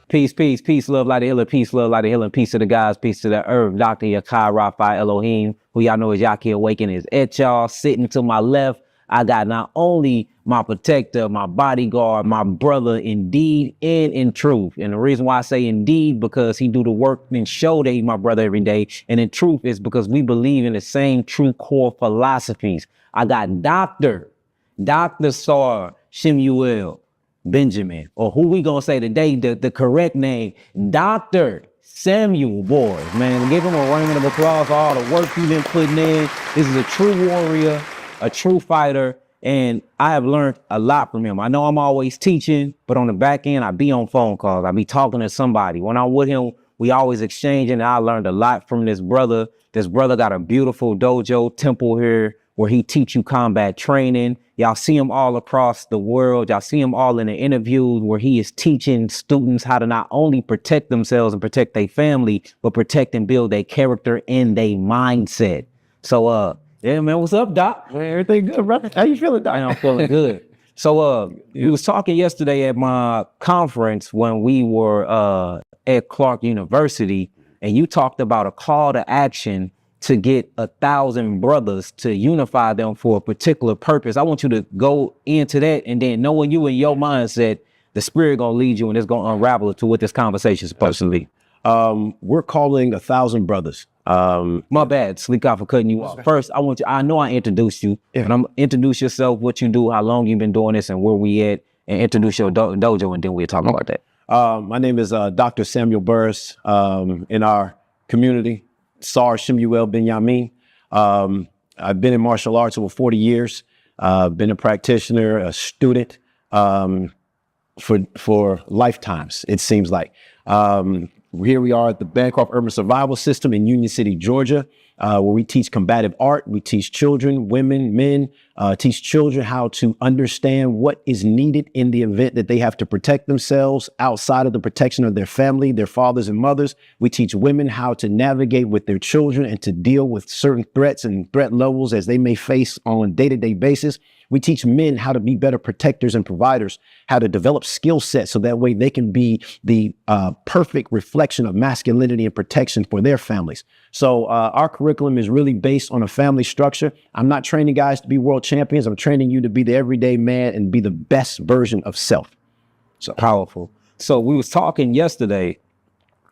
Peace, peace, peace, love, light of healing, peace, love, light of healing, peace to the guys, peace to the earth. Dr. Yahki, Raphi, Elohim, who y'all know is Yahki Awaken, is at y'all. Sitting to my left, I got not only my protector, my bodyguard, my brother, indeed and in truth. And the reason why I say indeed, because he do the work and show that he my brother every day. And in truth is because we believe in the same true core philosophies. I got Dr. Sar Shemuel Benjamin, or who we gonna say today, the correct name, Dr. Samuel, boys, man. Give him a round of applause for all the work you've been putting in. This is a true warrior, a true fighter, and I have learned a lot from him. I know I'm always teaching, but on the back end, I be on phone calls. I be talking to somebody. When I'm with him, we always exchanging, and I learned a lot from this brother. This brother got a beautiful dojo temple here where he teach you combat training. Y'all see him all across the world. Y'all see him all in the interviews where he is teaching students how to not only protect themselves and protect their family, but protect and build their character and their mindset. So, yeah, man, what's up, Doc? Man, everything good, brother? How you feeling, Doc? I'm feeling good. So, we was talking yesterday at my conference when we were at Clark University, and you talked about a call to action to get 1,000 brothers to unify them for a particular purpose. I want you to go into that, and then knowing you in your mindset, the spirit gonna lead you, and it's gonna unravel it to what this conversation is supposed to be. We're calling 1,000 brothers. My bad, Sleek out for cutting you off. First, I know I introduced you, and I'm introduce yourself, what you do, how long you've been doing this, and where we at, and introduce your dojo, and then we'll talk about that. My name is Dr. Samuel Burris. In our community, Sar Shemuel Benjamin. I've been in martial arts over 40 years. Been a practitioner, a student for lifetimes, it seems like. Here we are at the Bancroft Urban Survival System in Union City, Georgia, where we teach combative art. We teach children, women, men, teach children how to understand what is needed in the event that they have to protect themselves outside of the protection of their family, their fathers and mothers. We teach women how to navigate with their children and to deal with certain threats and threat levels as they may face on a day-to-day basis. We teach men how to be better protectors and providers, how to develop skill sets so that way they can be the perfect reflection of masculinity and protection for their families. So our curriculum is really based on a family structure. I'm not training guys to be world champions. I'm training you to be the everyday man and be the best version of self. So powerful. So we was talking yesterday,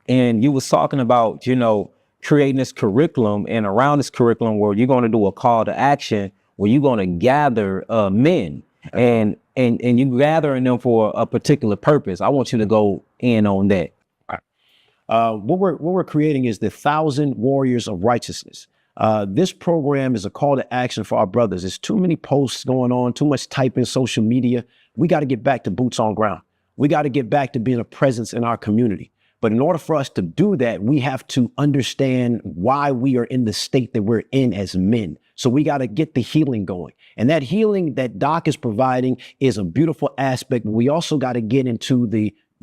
and you was talking about, you know, creating this curriculum, and around this curriculum where you're going to do a call to action where you're going to gather men and you gathering them for a particular purpose. I want you to go in on that. What we're creating is the 1,000 Warriors of Righteousness. This program is a call to action for our brothers. There's too many posts going on, too much typing, social media. We got to get back to boots on ground. We got to get back to being a presence in our community. But in order for us to do that, we have to understand why we are in the state that we're in as men. So we got to get the healing going. And that healing that Doc is providing is a beautiful aspect. We also got to get into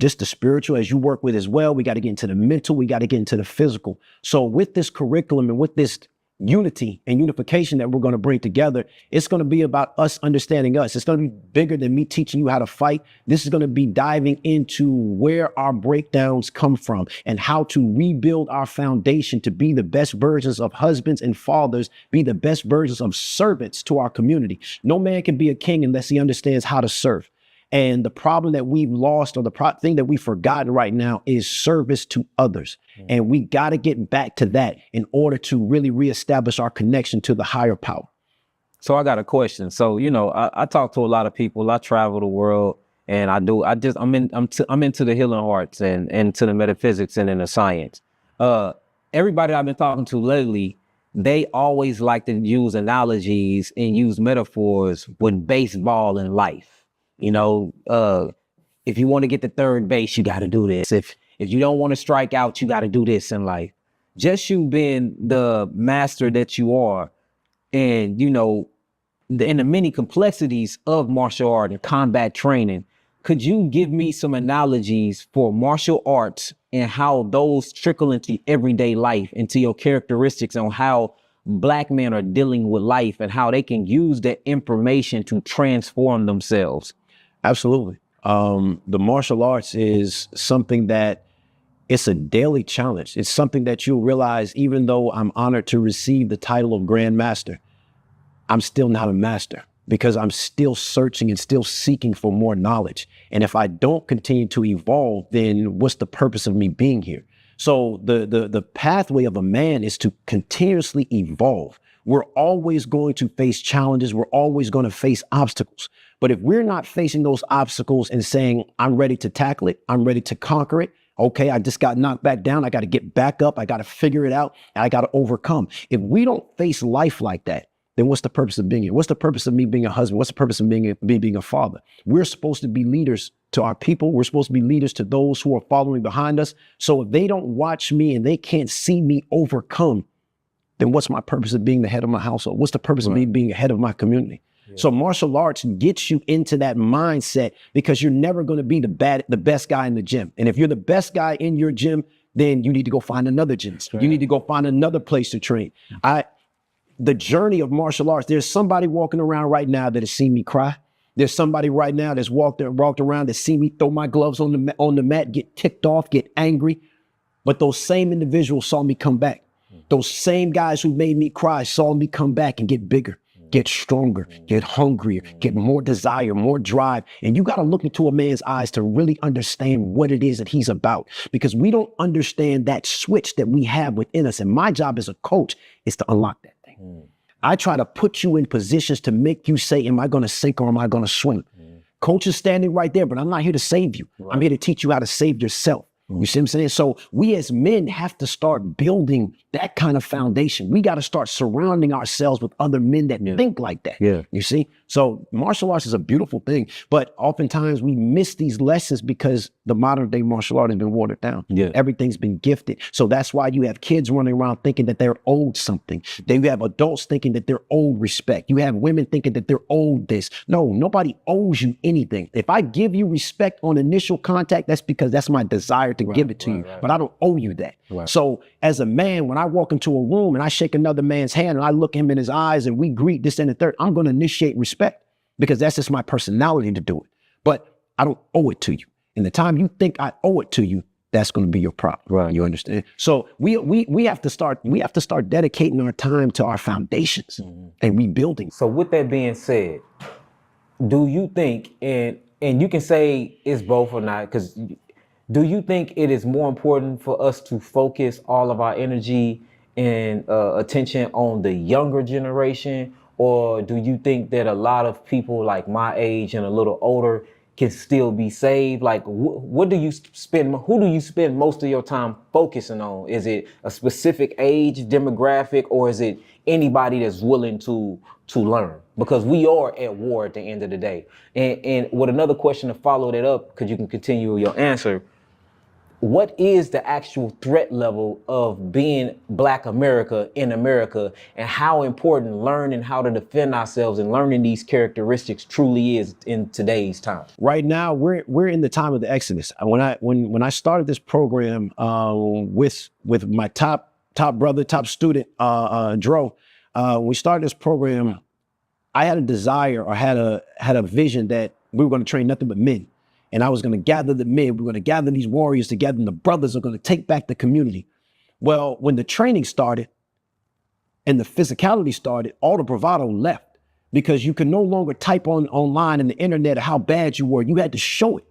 just the spiritual, as you work with as well. We got to get into the mental. We got to get into the physical. So with this curriculum and with this unity and unification that we're going to bring together, it's going to be about us understanding us. It's going to be bigger than me teaching you how to fight. This is going to be diving into where our breakdowns come from and how to rebuild our foundation to be the best versions of husbands and fathers, be the best versions of servants to our community. No man can be a king unless he understands how to serve. And the problem that we've lost, or the thing that we've forgotten right now, is service to others. And we got to get back to that in order to really reestablish our connection to the higher power. So I got a question. So, you know, I talk to a lot of people. I travel the world, and I'm into the healing arts and to the metaphysics and in the science. Everybody I've been talking to lately, they always like to use analogies and use metaphors with baseball and life. You know, if you want to get to third base, you got to do this. If you don't want to strike out, you got to do this in life. Just you being the master that you are, and, you know, in the many complexities of martial art and combat training, could you give me some analogies for martial arts and how those trickle into everyday life, into your characteristics on how Black men are dealing with life and how they can use that information to transform themselves? Absolutely. The martial arts is something that it's a daily challenge. It's something that you'll realize, even though I'm honored to receive the title of Grand Master, I'm still not a master because I'm still searching and still seeking for more knowledge. And if I don't continue to evolve, then what's the purpose of me being here? So the pathway of a man is to continuously evolve. We're always going to face challenges. We're always going to face obstacles. But if we're not facing those obstacles and saying, I'm ready to tackle it, I'm ready to conquer it. Okay, I just got knocked back down. I got to get back up. I got to figure it out. And I got to overcome. If we don't face life like that, then what's the purpose of being here? What's the purpose of me being a husband? What's the purpose of me being a father? We're supposed to be leaders to our people. We're supposed to be leaders to those who are following behind us. So if they don't watch me and they can't see me overcome, then what's my purpose of being the head of my household? What's the purpose of me being the head of my community? Yeah. So martial arts gets you into that mindset because you're never going to be the best guy in the gym. And if you're the best guy in your gym, then you need to go find another gym. Right. You need to go find another place to train. The journey of martial arts, there's somebody walking around right now that has seen me cry. There's somebody right now that's walked around that's seen me throw my gloves on the mat, get ticked off, get angry. But those same individuals saw me come back. Those same guys who made me cry saw me come back and get bigger, get stronger, get hungrier, get more desire, more drive. And you got to look into a man's eyes to really understand what it is that he's about, because we don't understand that switch that we have within us. And my job as a coach is to unlock that thing. I try to put you in positions to make you say, am I going to sink or am I going to swim? Coach is standing right there, but I'm not here to save you. I'm here to teach you how to save yourself. You see what I'm saying? So we as men have to start building that kind of foundation. We got to start surrounding ourselves with other men that think like that. You see? So martial arts is a beautiful thing, but oftentimes we miss these lessons because the modern day martial art has been watered down. Everything's been gifted. So that's why you have kids running around thinking that they're owed something. Then you have adults thinking that they're owed respect. You have women thinking that they're owed this. No, nobody owes you anything. If I give you respect on initial contact, that's because that's my desire to give it to you, but I don't owe you that. So as a man, when I walk into a room and I shake another man's hand and I look him in his eyes and we greet this and the third, I'm going to initiate respect because that's just my personality to do it. But I don't owe it to you. And the time you think I owe it to you, that's going to be your problem. You understand? So we have to start dedicating our time to our foundations and rebuilding. So with that being said, do you think, and you can say it's both or not, because do you think it is more important for us to focus all of our energy and attention on the younger generation? Or do you think that a lot of people like my age and a little older can still be saved? Like, who do you spend most of your time focusing on? Is it a specific age demographic, or is it anybody that's willing to learn? Because we are at war at the end of the day. And with another question to follow that up, because you can continue your answer, what is the actual threat level of being Black America in America, and how important learning how to defend ourselves and learning these characteristics truly is in today's time? Right now, we're in the time of the Exodus. When I started this program with my top brother, top student, Dro, we started this program. I had a desire, or had a vision that we were going to train nothing but men. And I was going to gather the men. We're going to gather these warriors together, and the brothers are going to take back the community. Well, when the training started and the physicality started, all the bravado left, because you can no longer type online in the internet how bad you were. You had to show it.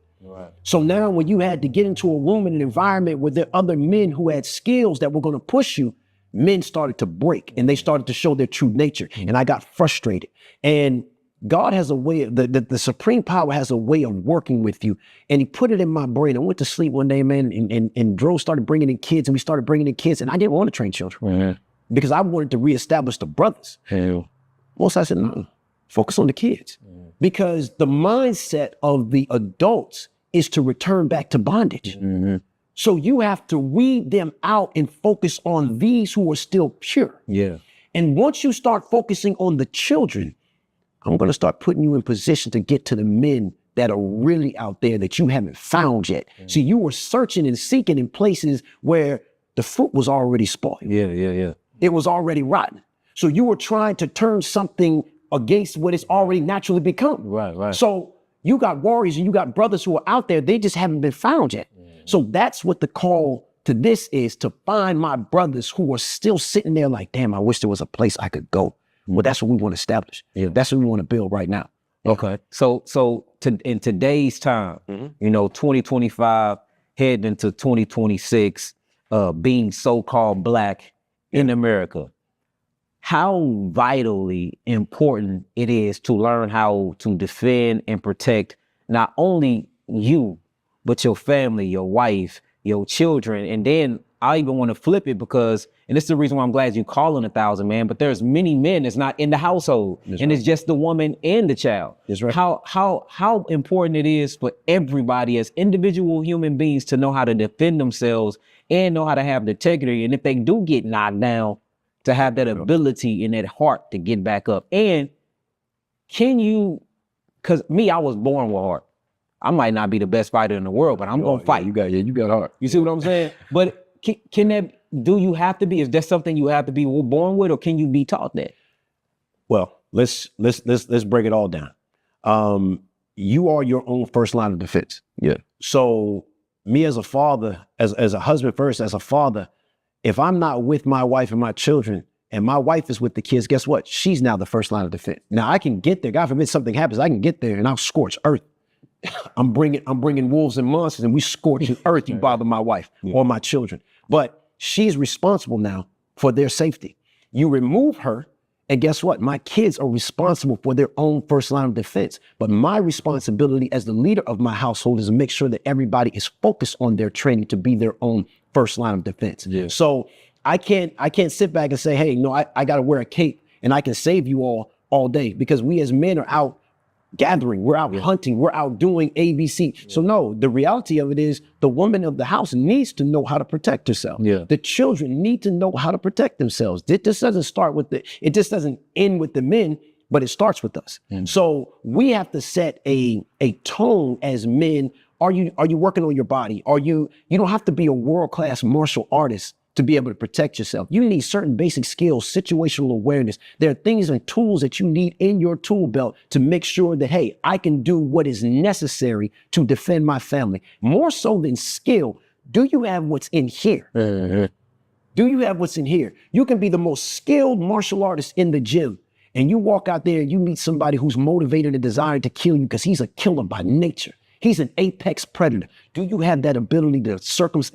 So now when you had to get into a room in an environment where there are other men who had skills that were going to push you, men started to break and they started to show their true nature. And I got frustrated. And God has a way, the supreme power has a way of working with you. And he put it in my brain. I went to sleep one day, man, and Dro started bringing in kids, and we started bringing in kids, and I didn't want to train children because I wanted to reestablish the brothers. Most I said, no, focus on the kids. Because the mindset of the adults is to return back to bondage. So you have to weed them out and focus on these who are still pure. And once you start focusing on the children, I'm going to start putting you in position to get to the men that are really out there that you haven't found yet. See, you were searching and seeking in places where the fruit was already spoiled. It was already rotten. So you were trying to turn something against what it's already naturally become. So You got warriors and you got brothers who are out there. They just haven't been found yet. So that's what the call to this is, to find my brothers who are still sitting there like, damn, I wish there was a place I could go. Well, that's what we want to establish. Yeah. That's what we want to build right now. Okay. So in today's time, 2025 heading into 2026, being so-called Black in America, how vitally important it is to learn how to defend and protect not only you, but your family, your wife, your children. And then I even want to flip it because, and this is the reason why I'm glad you calling 1,000, man, but there's many men that's not in the household. That's and right. It's just the woman and the child. That's right. How important it is for everybody as individual human beings to know how to defend themselves and know how to have the integrity. And if they do get knocked down, to have that ability and that heart to get back up. And can you, because me, I was born with heart. I might not be the best fighter in the world, but I'm going to fight. You got heart. You see what I'm saying? But can that, do you have to be, is that something you have to be born with, or can you be taught that? Well, let's break it all down. You are your own first line of defense. Yeah. So me as a father, as a husband first, as a father, if I'm not with my wife and my children, and my wife is with the kids, guess what? She's now the first line of defense. Now I can get there. God forbid something happens, I can get there and I'll scorch earth. I'm bringing wolves and monsters, and we scorching earth. You bother my wife or my children, but she's responsible now for their safety. You remove her, and guess what? My kids are responsible for their own first line of defense. But my responsibility as the leader of my household is to make sure that everybody is focused on their training to be their own first line of defense. Yeah. So I can't sit back and say, hey, no, I got to wear a cape and I can save you all day, because we as men are out gathering, we're out hunting, we're out doing ABC. Yeah. So no, the reality of it is the woman of the house needs to know how to protect herself. Yeah. The children need to know how to protect themselves. This doesn't start with it just doesn't end with the men, but it starts with us. So we have to set a tone as men. Are you working on your body? You don't have to be a world-class martial artist to be able to protect yourself. You need certain basic skills, situational awareness. There are things and tools that you need in your tool belt to make sure that, hey, I can do what is necessary to defend my family. More so than skill, do you have what's in here? Do you have what's in here? You can be the most skilled martial artist in the gym, and you walk out there and you meet somebody who's motivated and desired to kill you because he's a killer by nature. He's an apex predator. Do you have that ability to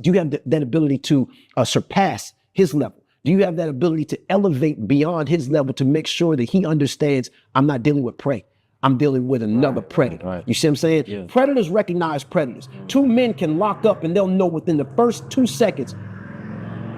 do you have that ability to surpass his level? Do you have that ability to elevate beyond his level to make sure that he understands, I'm not dealing with prey, I'm dealing with another predator. Right. You see what I'm saying? Yeah. Predators recognize predators. Two men can lock up and they'll know within the first 2 seconds,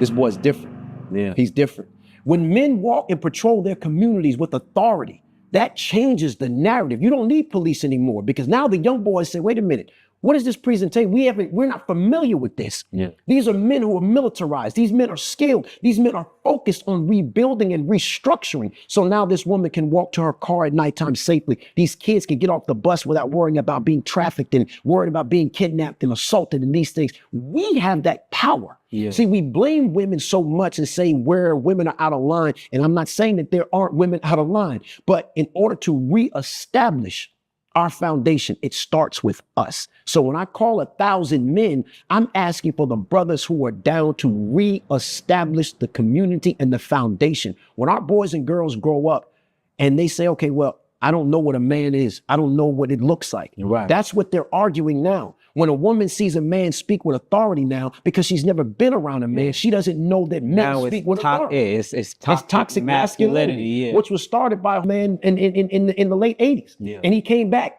this boy's different. Yeah. He's different. When men walk and patrol their communities with authority, that changes the narrative. You don't need police anymore, because now the young boys say, wait a minute, what is this presentation? We're not familiar with this. Yeah. These are men who are militarized. These men are skilled. These men are focused on rebuilding and restructuring. So now this woman can walk to her car at nighttime safely. These kids can get off the bus without worrying about being trafficked and worried about being kidnapped and assaulted and these things. We have that power. Yeah. See, we blame women so much and say where women are out of line. And I'm not saying that there aren't women out of line, but in order to reestablish our foundation, it starts with us. So when I call 1,000 men, I'm asking for the brothers who are down to reestablish the community and the foundation. When our boys and girls grow up and they say, okay, well, I don't know what a man is. I don't know what it looks like. Right. That's what they're arguing now. When a woman sees a man speak with authority now, because she's never been around a man, she doesn't know that men speak with authority. It's toxic masculinity, which was started by a man in the late 80s. Yeah. And he came back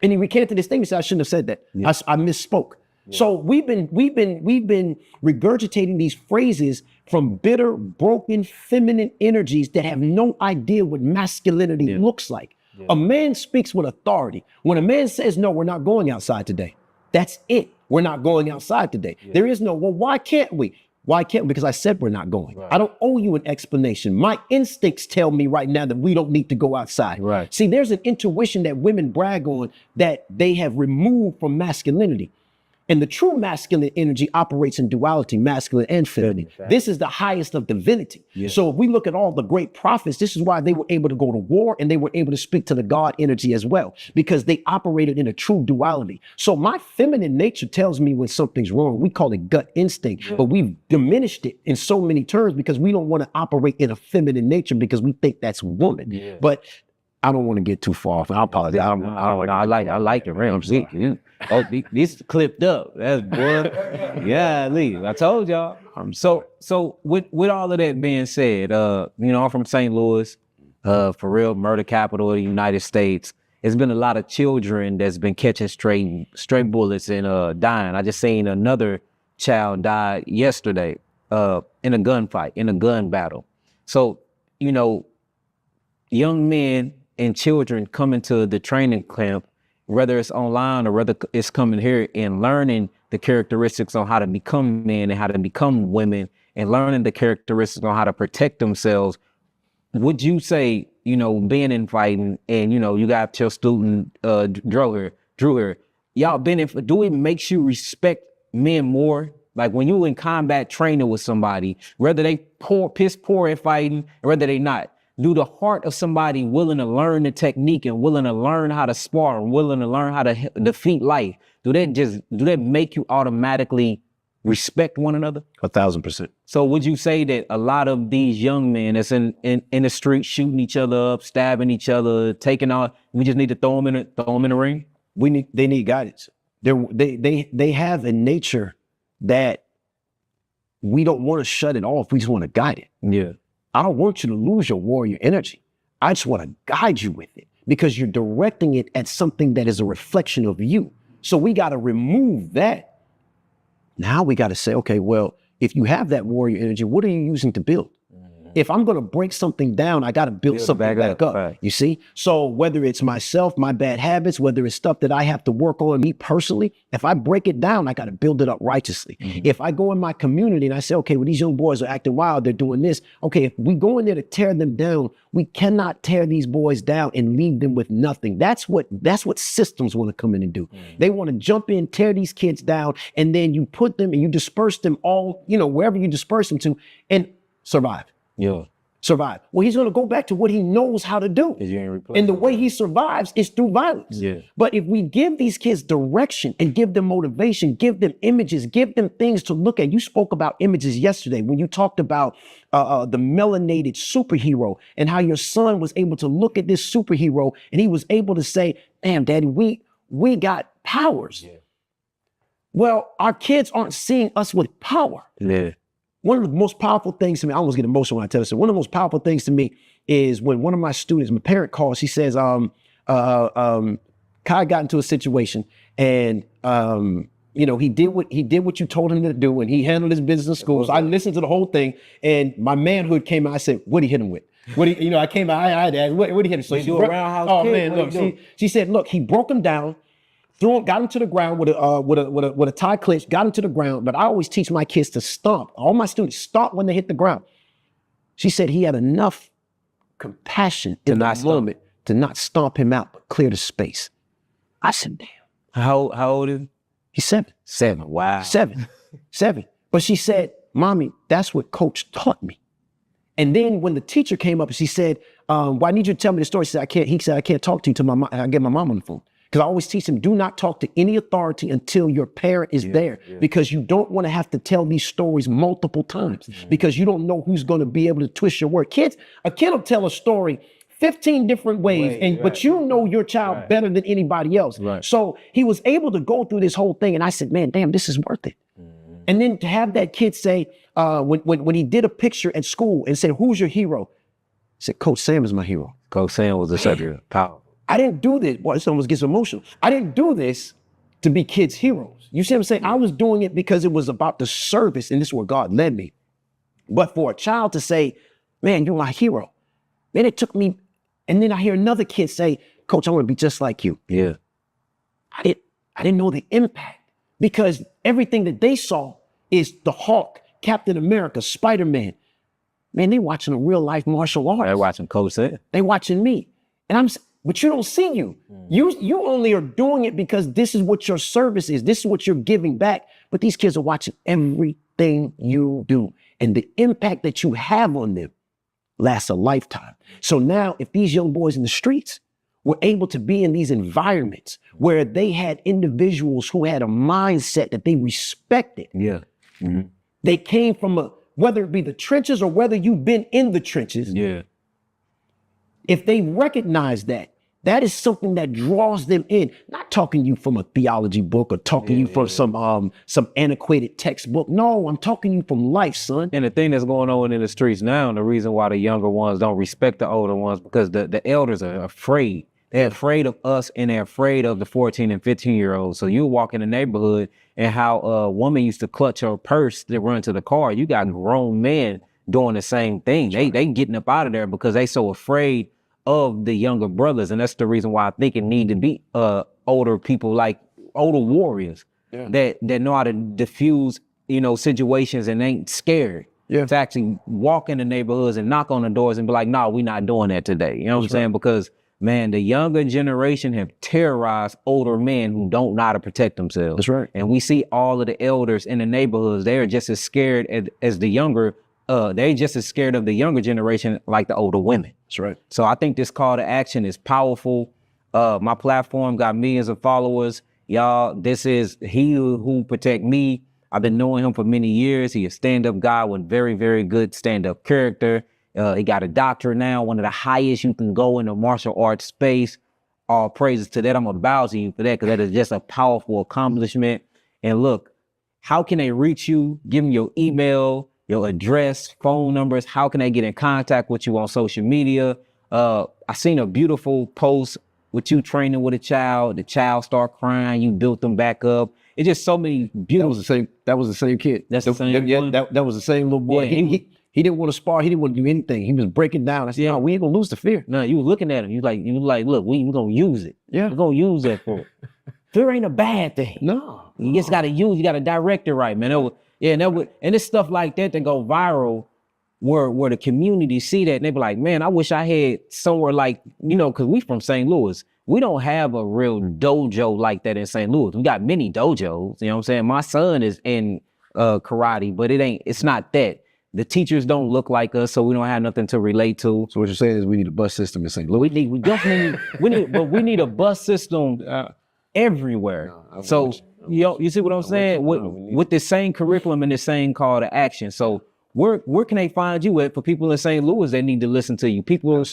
and he recanted his thing. He said, I shouldn't have said that. Yeah. I misspoke. Yeah. So we've been regurgitating these phrases from bitter, broken, feminine energies that have no idea what masculinity looks like. Yeah. A man speaks with authority. When a man says, no, we're not going outside today, that's it. We're not going outside today. Yeah. There is no, well, why can't we? Why can't we? Because I said we're not going. Right. I don't owe you an explanation. My instincts tell me right now that we don't need to go outside. Right. See, there's an intuition that women brag on that they have removed from masculinity. And the true masculine energy operates in duality, masculine and feminine. This is the highest of divinity. Yeah. So if we look at all the great prophets, this is why they were able to go to war and they were able to speak to the God energy as well, because they operated in a true duality. So my feminine nature tells me when something's wrong. We call it gut instinct, but we've diminished it in so many terms because we don't want to operate in a feminine nature because we think that's woman. Yeah. But I don't want to get too far off. I apologize. I like the realms. This clipped up. That's boy. Yeah, Lee. I told y'all. So with all of that being said, I'm from St. Louis, for real, murder capital of the United States. It's been a lot of children that's been catching stray bullets and dying. I just seen another child die yesterday in a gunfight, in a gun battle. So, young men and children coming to the training camp, whether it's online or whether it's coming here and learning the characteristics on how to become men and how to become women and learning the characteristics on how to protect themselves. Would you say, being in fighting and, you got your student, Drew here, y'all been in, do it makes you respect men more? Like when you in combat training with somebody, whether they piss poor at fighting or whether they not, do the heart of somebody willing to learn the technique and willing to learn how to spar and willing to learn how to defeat life, do that make you automatically respect one another? 1,000%. So would you say that a lot of these young men that's in the street shooting each other up, stabbing each other, taking out, we just need to throw them in the ring? They need guidance. They have a nature that we don't want to shut it off. We just want to guide it. Yeah. I don't want you to lose your warrior energy. I just want to guide you with it because you're directing it at something that is a reflection of you. So we got to remove that. Now we got to say, okay, well, if you have that warrior energy, what are you using to build? If I'm going to break something down, I got to build something back up. Right. You see? So whether it's myself, my bad habits, whether it's stuff that I have to work on me personally, if I break it down, I got to build it up righteously. If I go in my community and I say, okay, well, these young boys are acting wild, they're doing this. Okay, if we go in there to tear them down, we cannot tear these boys down and leave them with nothing. That's what systems want to come in and do. They want to jump in, tear these kids down, and then you put them and you disperse them all, wherever you disperse them to, and survive. Yeah. Survive. Well, he's going to go back to what he knows how to do. And the way he survives is through violence. Yeah. But if we give these kids direction and give them motivation, give them images, give them things to look at. You spoke about images yesterday when you talked about the melanated superhero and how your son was able to look at this superhero and he was able to say, damn, Daddy, we got powers. Yeah. Well, our kids aren't seeing us with power. Yeah. One of the most powerful things to me, I almost get emotional when I tell this. One of the most powerful things to me is when one of my students, my parent calls, he says, Kai got into a situation and, he did what you told him to do and he handled his business in school. So I listened to the whole thing and my manhood came out. I said, what'd he hit him with? I came out, I had to ask, what'd he hit him? So you do a roundhouse kick? Man, look, she said, look, he broke him down, got him to the ground with a tie clinch, got him to the ground. But I always teach my kids to stomp. All my students stomp when they hit the ground. She said he had enough compassion in that moment to not stomp him out, but clear the space. I said, damn. How old is he? He's 7. 7. Wow. 7. But she said, Mommy, that's what Coach taught me. And then when the teacher came up and she said, well, I need you to tell me the story. He said, I can't talk to you till I get my mom on the phone. Because I always teach them, do not talk to any authority until your parent is there. Yeah. Because you don't want to have to tell these stories multiple times because you don't know who's going to be able to twist your word. A kid will tell a story 15 different ways, but you know your child better than anybody else. Right. So he was able to go through this whole thing. And I said, man, damn, this is worth it. And then to have that kid say, when he did a picture at school and said, who's your hero? He said, Coach Sam is my hero. Coach Sam was a subject. Powerful. I didn't do this. Boy, this almost gets emotional. I didn't do this to be kids' heroes. You see what I'm saying? I was doing it because it was about the service, and this is where God led me. But for a child to say, man, you're my hero. Then it took me, and then I hear another kid say, Coach, I want to be just like you. Yeah. I didn't know the impact because everything that they saw is the Hulk, Captain America, Spider-Man. Man, they watching a real life martial arts. They're watching Coach Sam. They watching me. And but you don't see you. You only are doing it because this is what your service is. This is what you're giving back. But these kids are watching everything you do. And the impact that you have on them lasts a lifetime. So now if these young boys in the streets were able to be in these environments where they had individuals who had a mindset that they respected. Yeah. They came from whether it be the trenches or whether you've been in the trenches. Yeah. If they recognize that, that is something that draws them in. Not talking you from a theology book or talking you from some antiquated textbook. No, I'm talking you from life, son. And the thing that's going on in the streets now, and the reason why the younger ones don't respect the older ones, because the elders are afraid. They're afraid of us, and they're afraid of the 14 and 15-year-olds. So you walk in the neighborhood, and how a woman used to clutch her purse to run to the car. You got grown men doing the same thing. They getting up out of there because they so afraid of the younger brothers. And that's the reason why I think it need to be older people, like older warriors that know how to diffuse, situations and ain't scared. To actually walk in the neighborhoods and knock on the doors and be like, no, we're not doing that today. You know what I'm saying? Because man, the younger generation have terrorized older men who don't know how to protect themselves. That's right. And we see all of the elders in the neighborhoods, they're just as scared as the younger, they just as scared of the younger generation like the older women. That's right. So I think this call to action is powerful. My platform got millions of followers. Y'all, this is He Who Protect Me. I've been knowing him for many years. He a stand-up guy with very, very good stand-up character. He got a doctorate now, one of the highest you can go in the martial arts space. All praises to that. I'm going to bow to you for that, because that is just a powerful accomplishment. And look, how can they reach you? Give them your email, your address, phone numbers. How can they get in contact with you on social media? I seen a beautiful post with you training with a child. The child start crying. You built them back up. It's just so many beautiful. That was the same kid. That's the same one? That was the same little boy. Yeah, he didn't want to spar. He didn't want to do anything. He was breaking down. I said, no, we ain't gonna lose the fear. No, you were looking at him. You like, look, we gonna use it. Yeah. We're gonna use that for it. Fear ain't a bad thing. No. You just gotta you gotta direct it right, man. And it's stuff like that go viral where the community see that and they be like, man, I wish I had somewhere like, because we from St. Louis. We don't have a real dojo like that in St. Louis. We got many dojos, you know what I'm saying? My son is in karate, but it's not that. The teachers don't look like us, so we don't have nothing to relate to. So what you're saying is we need a bus system in St. Louis? We definitely need a bus system everywhere. So you see what I'm saying? With the same curriculum and the same call to action. So where can they find you at? For people in St. Louis that need to listen to you, people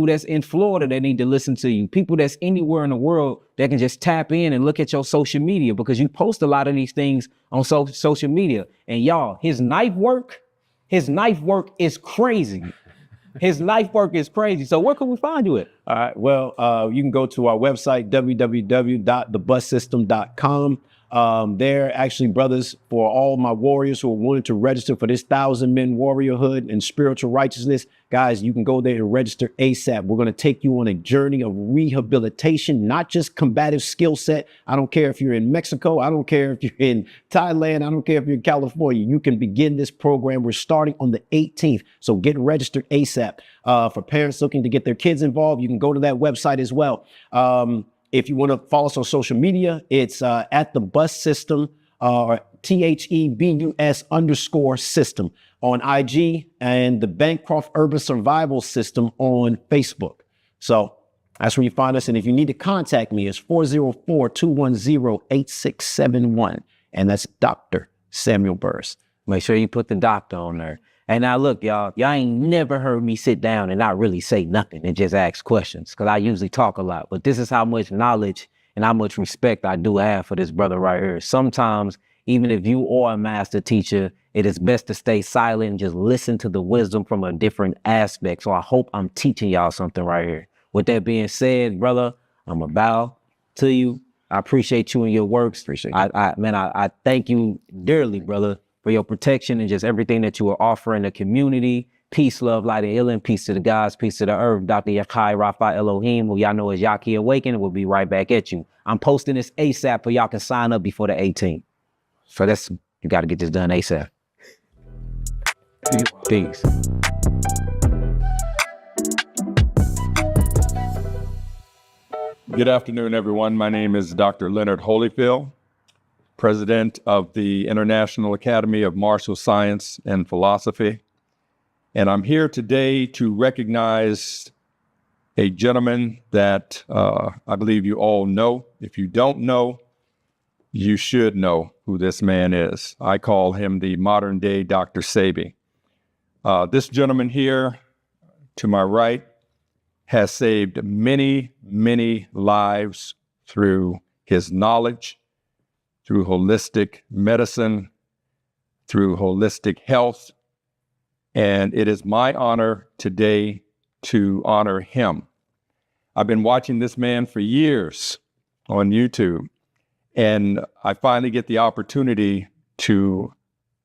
that's in Florida that need to listen to you, people that's anywhere in the world that can just tap in and look at your social media, because you post a lot of these things on social media. And y'all, his knife work is crazy. His knife work is crazy. So where can we find you at? All right. Well, you can go to our website, www.thebussystem.com. They're actually, brothers, for all my warriors who are wanting to register for this 1,000 Men Warriorhood and spiritual righteousness. Guys, you can go there and register ASAP. We're going to take you on a journey of rehabilitation, not just combative skill set. I don't care if you're in Mexico. I don't care if you're in Thailand. I don't care if you're in California. You can begin this program. We're starting on the 18th. So get registered ASAP. For parents looking to get their kids involved, you can go to that website as well. If you want to follow us on social media, it's at the bus system, or THEBUS_system on IG, and the Bancroft Urban Survival System on Facebook. So that's where you find us. And if you need to contact me, it's 404-210-8671. And that's Dr. Samuel Burris. Make sure you put the doctor on there. And now look, y'all ain't never heard me sit down and not really say nothing and just ask questions, because I usually talk a lot. But this is how much knowledge and how much respect I do have for this brother right here. Sometimes, even if you are a master teacher, it is best to stay silent and just listen to the wisdom from a different aspect. So I hope I'm teaching y'all something right here. With that being said, brother, I'm going to bow to you. I appreciate you and your works. Appreciate you. I thank you dearly, brother, for your protection and just everything that you are offering the community. Peace, love, light, and healing. Peace to the gods, peace to the earth. Dr. Yahki, Rapha, Elohim, who y'all know as Yahki Awaken, we'll be right back at you. I'm posting this ASAP, but y'all can sign up before the 18th. So you got to get this done ASAP. Peace. Good afternoon, everyone. My name is Dr. Leonard Holyfield, President of the International Academy of Martial Science and Philosophy. And I'm here today to recognize a gentleman that I believe you all know. If you don't know, you should know who this man is. I call him the modern day Dr. Sebi. This gentleman here to my right has saved many, many lives through his knowledge, through holistic medicine, through holistic health. And it is my honor today to honor him. I've been watching this man for years on YouTube, and I finally get the opportunity to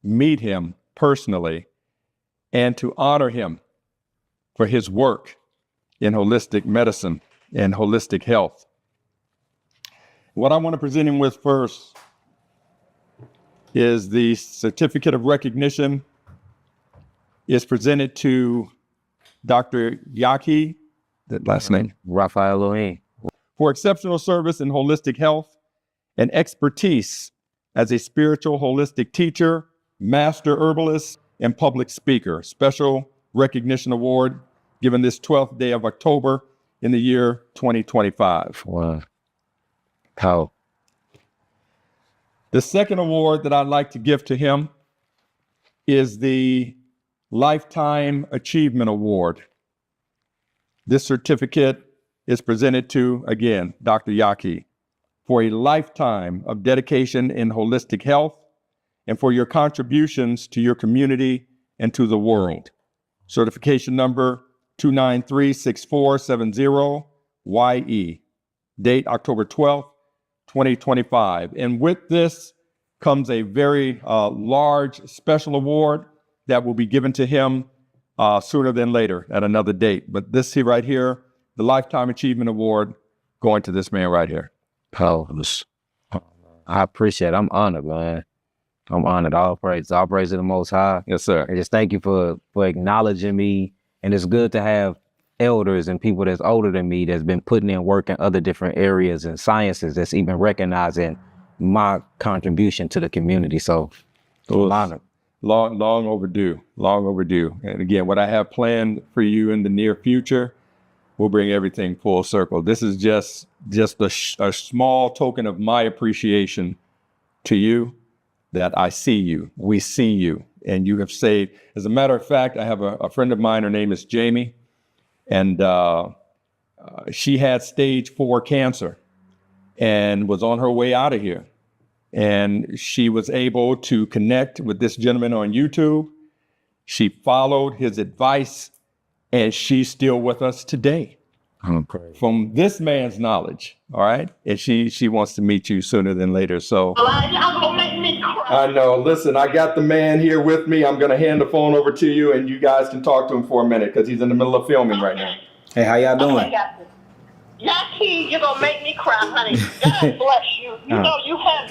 meet him personally and to honor him for his work in holistic medicine and holistic health. What I want to present him with first is the certificate of recognition is presented to Dr. Yahki, that last name, Raphael Elohim. for exceptional service in holistic health and expertise as a spiritual holistic teacher, master herbalist, and public speaker. Special recognition award given this 12th day of October in the year 2025. Wow. How? The second award that I'd like to give to him is the Lifetime Achievement Award. This certificate is presented to, again, Dr. Yahki for a lifetime of dedication in holistic health and for your contributions to your community and to the world. Certification number 2936470YE. Date October 12th, 2025. And with this comes a very large special award that will be given to him sooner than later at another date. But this here right here, the Lifetime Achievement Award, going to this man right here. Powerless. I appreciate it. I'm honored, man. I'm honored. All praise to the Most High. Yes, sir. And just thank you for acknowledging me. And it's good to have elders and people that's older than me that's been putting in work in other different areas and sciences that's even recognizing my contribution to the community. So I'm honored. Long overdue, long overdue. And again, what I have planned for you in the near future will bring everything full circle. This is just a small token of my appreciation to you, that I see you, we see you, and you have saved. As a matter of fact, I have a friend of mine, her name is Jamie, and she had stage 4 cancer and was on her way out of here. And she was able to connect with this gentleman on YouTube. She followed his advice, and she's still with us today. From this man's knowledge, all right? And she wants to meet you sooner than later. So Y'all gonna make me cry. I know. Listen, I got the man here with me. I'm going to hand the phone over to you, and you guys can talk to him for a minute because he's in the middle of filming right now. Hey, how y'all doing? Okay, got this. Yahki, you're gonna make me cry, honey. God bless you. You know you have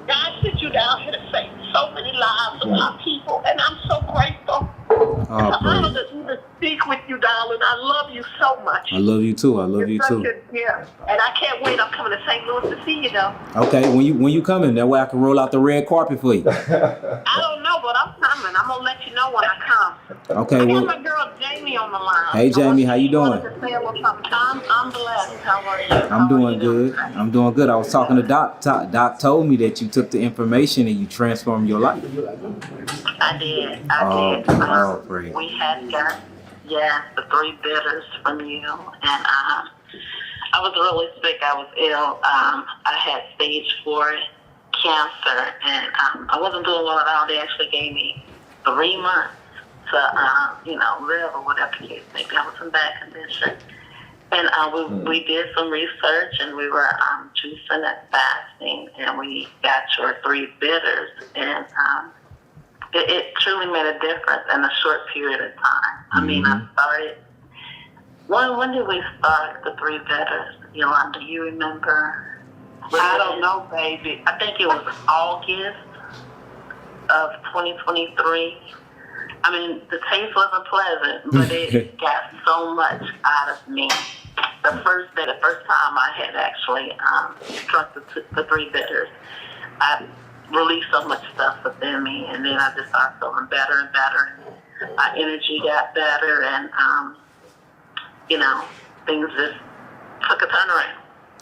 God sent you down here to save so many lives of our people, and I'm so grateful. It's an honor to even speak with you, darling. I love you so much. I love you too. I love you too. Yeah, and I can't wait. I'm coming to St. Louis to see you, though. Okay, when you coming? That way I can roll out the red carpet for you. I don't know, but I'm coming. I'm gonna let you know when I come. Okay, I well. got my girl Jamie on the line. Hey, Jamie, how you doing? I'm blessed. How are you? I'm doing good. I'm doing good. I was talking to Doc. Doc told me that you took the information and you transformed your life. I did. Praise. We had got, the 3 bitters from you, and I was really sick. I was ill. I had stage 4 cancer, and I wasn't doing well at all. They actually gave me 3 months to, live or whatever the case may be. I was in bad condition. And we did some research, and we were juicing and fasting, and we got your 3 bitters, and it truly made a difference in a short period of time. I mean, I started. When did we start the 3 bitters, Yolanda? You remember? I don't know, baby. I think it was August of 2023. I mean, the taste wasn't pleasant, but it got so much out of me. the first time I had actually drunk the three bitters, I released so much stuff within me, and then I just started feeling better and better. My energy got better, and things just took a turnaround.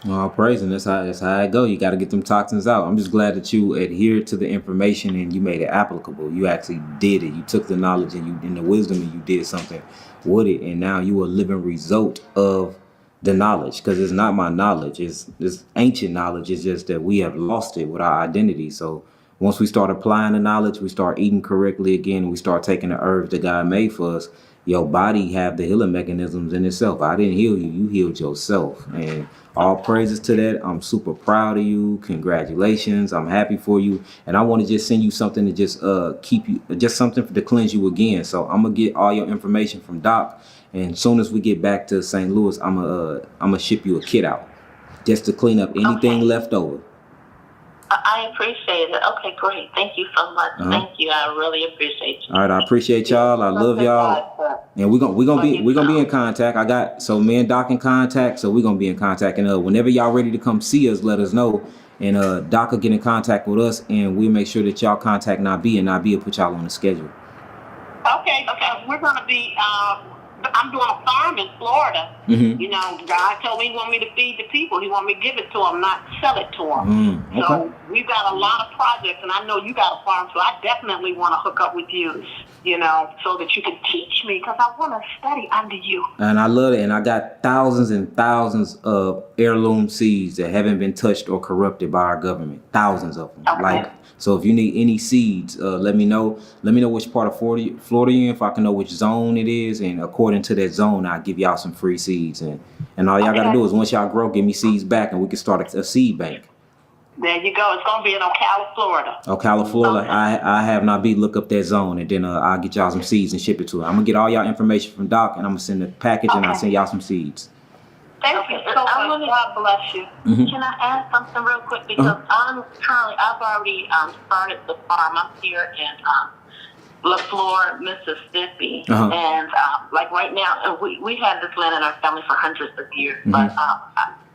All praise, and that's how it go. You got to get them toxins out. I'm just glad that you adhered to the information and you made it applicable. You actually did it. You took the knowledge and the wisdom and you did something with it, and now you are a living result of the knowledge. Because it's not my knowledge; it's ancient knowledge. It's just that we have lost it with our identity. So once we start applying the knowledge, we start eating correctly again, and we start taking the herbs that God made for us. Your body have the healing mechanisms in itself. I didn't heal you; you healed yourself, and all praises to that. I'm super proud of you. Congratulations. I'm happy for you. And I want to just send you something to just keep you, just something to cleanse you again. So I'm going to get all your information from Doc. And as soon as we get back to St. Louis, I'm gonna ship you a kit out just to clean up anything left over. I appreciate it. Okay, great. Thank you so much. Thank you. I really appreciate you. All right, I appreciate y'all. I love y'all. And we're gonna be in contact. So me and Doc in contact. So we're gonna be in contact. And whenever y'all ready to come see us, let us know. And Doc will get in contact with us, and we'll make sure that y'all contact Nabi, and Nabi will put y'all on the schedule. Okay. We're gonna be. I'm doing a farm in Florida. Mm-hmm. God told me He want me to feed the people. He want me to give it to them, not sell it to them. Okay. So we've got a lot of projects, and I know you got a farm, so I definitely want to hook up with you, so that you can teach me, because I want to study under you. And I love it. And I got thousands and thousands of heirloom seeds that haven't been touched or corrupted by our government. Thousands of them. Okay. So if you need any seeds, let me know. Let me know which part of Florida you're in, if I can know which zone it is. And according to that zone, I'll give y'all some free seeds. And all y'all got to do is, once y'all grow, give me seeds back, and we can start a seed bank. There you go. It's going to be in Ocala, Florida. Ocala, Florida. Okay. I have Nabi look up that zone, and then I'll get y'all some seeds and ship it to her. I'm going to get all y'all information from Doc, and I'm going to send the package, and I'll send y'all some seeds. Thank you so much. God bless you. Mm-hmm. Can I add something real quick? Because I've already started the farm. I'm here in LaFleur, Mississippi. And like right now, and we had this land in our family for hundreds of years, but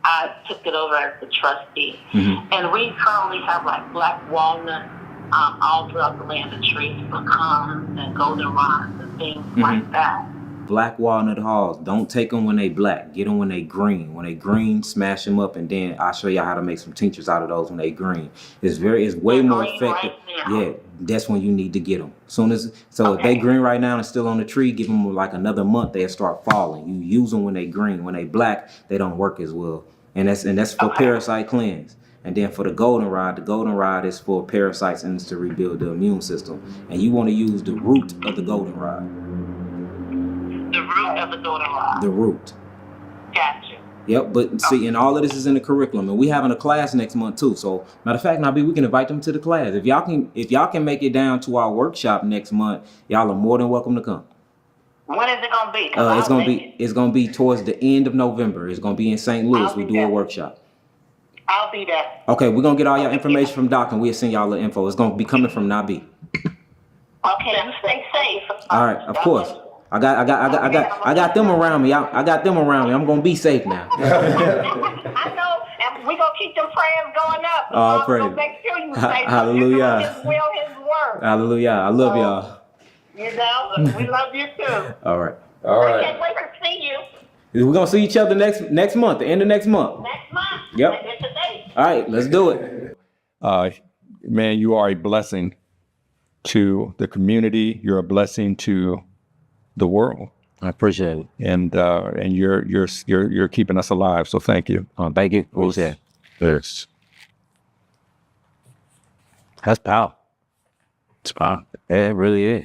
I took it over as the trustee. And we currently have like black walnut all throughout the land, the trees, pecans and goldenrods and things like that. Black walnut hulls. Don't take them when they black. Get them when they green. When they green, smash them up, and then I'll show y'all how to make some tinctures out of those when they green. It's way more effective. Yeah, that's when you need to get them. If they green right now and still on the tree, give them like another month, they'll start falling. You use them when they green. When they black, they don't work as well. And that's for parasite cleanse. And then for the goldenrod is for parasites and it's to rebuild the immune system. And you want to use the root of the goldenrod. The root of the goldenrod. The root. Gotcha. Yep, but see, and all of this is in the curriculum, and we having a class next month too. So, matter of fact, Nabi, we can invite them to the class. If y'all can make it down to our workshop next month, y'all are more than welcome to come. When is it gonna be? It's gonna be towards the end of November. It's gonna be in St. Louis. We do a workshop. I'll be there. Okay, we're gonna get all your information from Doc, and we'll send y'all the info. It's gonna be coming from Nabi. Okay, you stay safe. All right, of course. I got them around me. I got them around me. I'm gonna be safe now. I know, and we're gonna keep them prayers going up. Oh, praise. Make sure you stay. Hallelujah. His will, His word. Hallelujah. I love y'all. We love you too. All right. I can't wait to see you. We're gonna see each other next month, the end of next month. Next month. Yep. Today. All right, let's do it. Man, you are a blessing to the community. You're a blessing to the world. I appreciate it. And you're keeping us alive. So thank you. Thank you. What was that? Yes. That's power. It's fine. Yeah, it really is.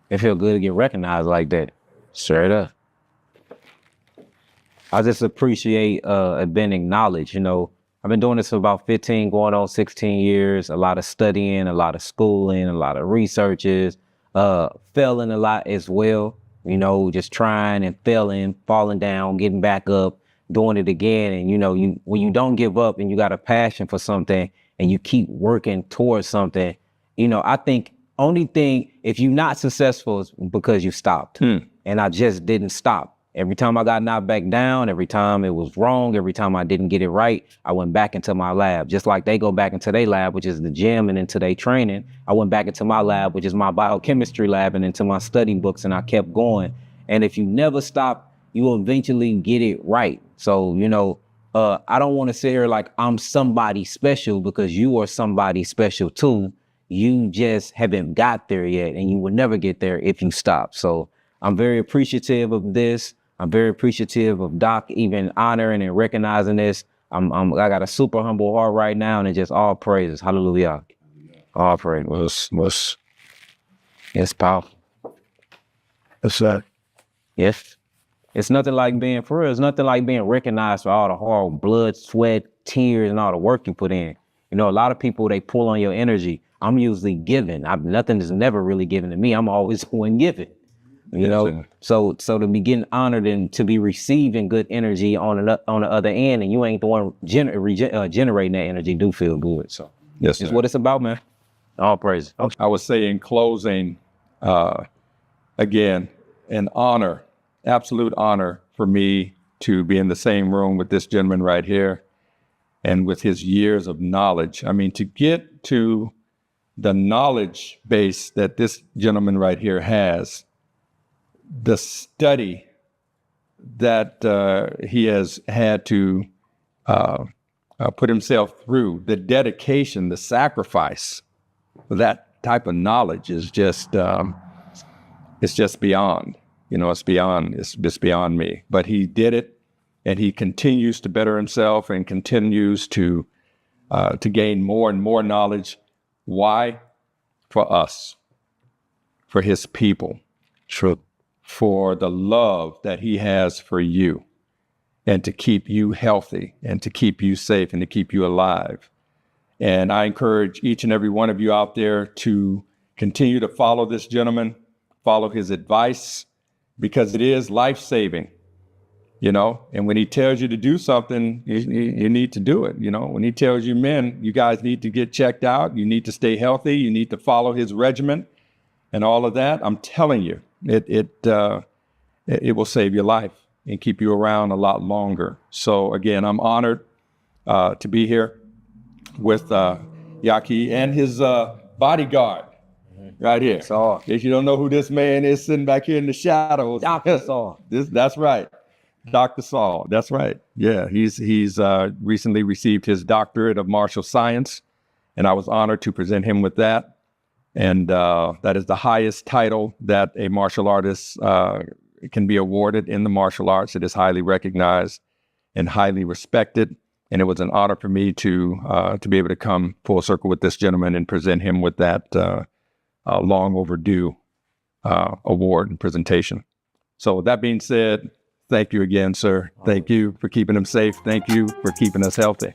It feels good to get recognized like that. Straight up. I just appreciate being acknowledged. I've been doing this for about 15, going on 16 years. A lot of studying, a lot of schooling, a lot of researches, failing a lot as well. Just trying and failing, falling down, getting back up, doing it again. And when you don't give up and you got a passion for something and you keep working towards something, I think only thing, if you're not successful is because you stopped. And I just didn't stop. Every time I got knocked back down, every time it was wrong, every time I didn't get it right, I went back into my lab. Just like they go back into their lab, which is the gym, and into their training, I went back into my lab, which is my biochemistry lab, and into my study books, and I kept going. And if you never stop, you will eventually get it right. So, you know, I don't want to sit here like I'm somebody special, because you are somebody special too. You just haven't got there yet, and you will never get there if you stop. So I'm very appreciative of this. I'm very appreciative of Doc even honoring and recognizing this. I got a super humble heart right now, and it's just all praises. Hallelujah. All praises. What's It's powerful. that? Yes. It's nothing like being, for real, it's nothing like being recognized for all the hard blood, sweat, tears, and all the work you put in. You know, a lot of people, they pull on your energy. I'm usually giving. Nothing is never really given to me. I'm always one giving. You know, so to be getting honored and to be receiving good energy on the other end, and you ain't the one generating that energy, do feel good. So Yes, it's sir. what it's about, man. All praise. I would say in closing, again, an honor, absolute honor for me to be in the same room with this gentleman right here and with his years of knowledge. I mean, to get to the knowledge base that this gentleman right here has, the study that he has had to put himself through, the dedication, the sacrifice, that type of knowledge is just, it's just beyond, you know, it's beyond me. But he did it, and he continues to better himself and continues to gain more and more knowledge. Why? For us, for his people. True. For the love that he has for you, and to keep you healthy, and to keep you safe, and to keep you alive. And I encourage each and every one of you out there to continue to follow this gentleman, follow his advice, because it is life-saving, you know. And when he tells you to do something, you need to do it. You know, when he tells you, men, you guys need to get checked out, you need to stay healthy, you need to follow his regimen and all of that, I'm telling you, it will save your life and keep you around a lot longer. So again, I'm honored to be here with Yahki and his bodyguard right here. Saul. If you don't know who this man is sitting back here in the shadows, Dr. Saul. That's right, Dr. Saul. That's right. Yeah, he's recently received his doctorate of martial science, and I was honored to present him with that. And that is the highest title that a martial artist can be awarded in the martial arts. It is highly recognized and highly respected. And it was an honor for me to be able to come full circle with this gentleman and present him with that long overdue award and presentation. So with that being said, thank you again, sir. Thank you for keeping him safe. Thank you for keeping us healthy.